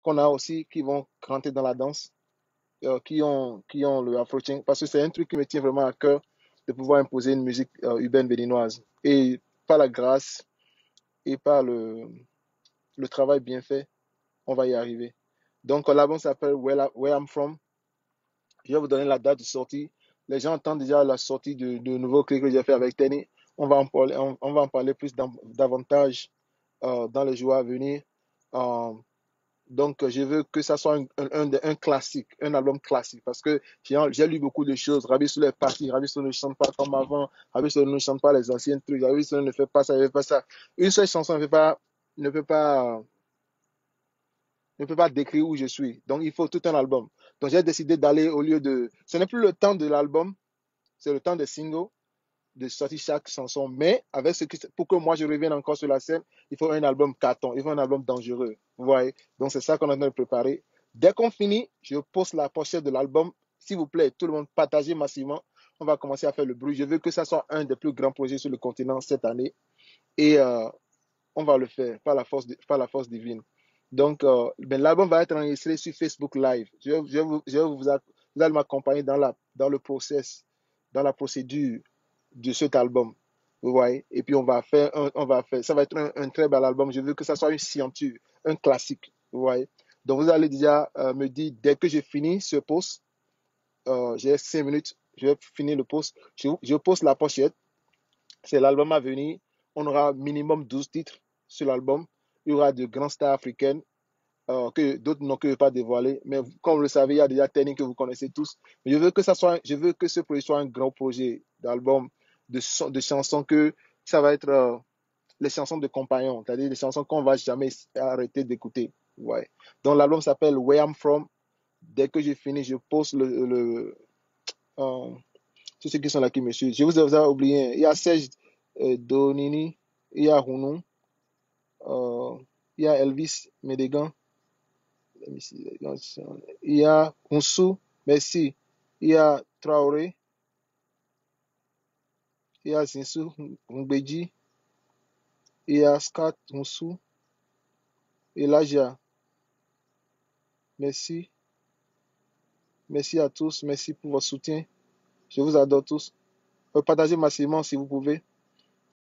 qu'on a aussi qui vont rentrer dans la danse, qui ont le Afro-Ching, parce que c'est un truc qui me tient vraiment à cœur de pouvoir imposer une musique urbaine béninoise. Et par la grâce et par le travail bien fait, on va y arriver. Donc, l'album s'appelle Where I'm From. Je vais vous donner la date de sortie. Les gens attendent déjà la sortie de nouveau clip que j'ai fait avec Tenny. On va en parler plus davantage dans les jours à venir. Euh, donc, je veux que ça soit un classique, un album classique, parce que j'ai lu beaucoup de choses. Rabi Soul est parti, Rabi Soul ne chante pas comme avant, Rabi Soul ne chante pas les anciens trucs, Rabi Soul ne fait pas ça, ne fait pas ça. Une seule chanson ne peut pas, ne peut pas décrire où je suis. Donc, il faut tout un album. Donc, j'ai décidé d'aller au lieu de. Ce n'est plus le temps de l'album, c'est le temps des singles, de sortir chaque chanson. Mais avec pour que moi je revienne encore sur la scène, il faut un album carton, il faut un album dangereux. Vous voyez? Donc, c'est ça qu'on est en train de préparer. Dès qu'on finit, je poste la pochette de l'album. S'il vous plaît, tout le monde partagez massivement. On va commencer à faire le bruit. Je veux que ça soit un des plus grands projets sur le continent cette année. Et on va le faire par la force divine. Donc, ben, l'album va être enregistré sur Facebook Live. Vous allez m'accompagner dans le process, dans la procédure de cet album. Vous voyez? Et puis, ça va être un très bel album. Je veux que ça soit une scienture, un classique. Vous voyez? Donc, vous allez déjà me dire, dès que j'ai fini ce post, j'ai 5 minutes, je vais finir le post. Je poste la pochette. C'est l'album à venir. On aura minimum 12 titres sur l'album. Il y aura de grands stars africaines que d'autres n'ont que pas dévoilé. Mais comme vous le savez, il y a déjà Tenny que vous connaissez tous. Mais je veux que ce projet soit un grand projet d'album, de chansons que ça va être les chansons de compagnons, c'est-à-dire les chansons qu'on va jamais arrêter d'écouter. Ouais. Donc l'album s'appelle Where I'm From. Dès que j'ai fini, je poste euh, tous ceux qui sont là qui me suivent. Je vous ai oublié. Il y a Serge Donini, il y a Rounou, il y a Elvis Medegan, il y a Oussou, merci. Il y a Traoré, il y a Zinsou Ngbeji, il y a Scott Oussou, Elijah, merci. Merci à tous, merci pour votre soutien. Je vous adore tous. Partagez massivement si vous pouvez.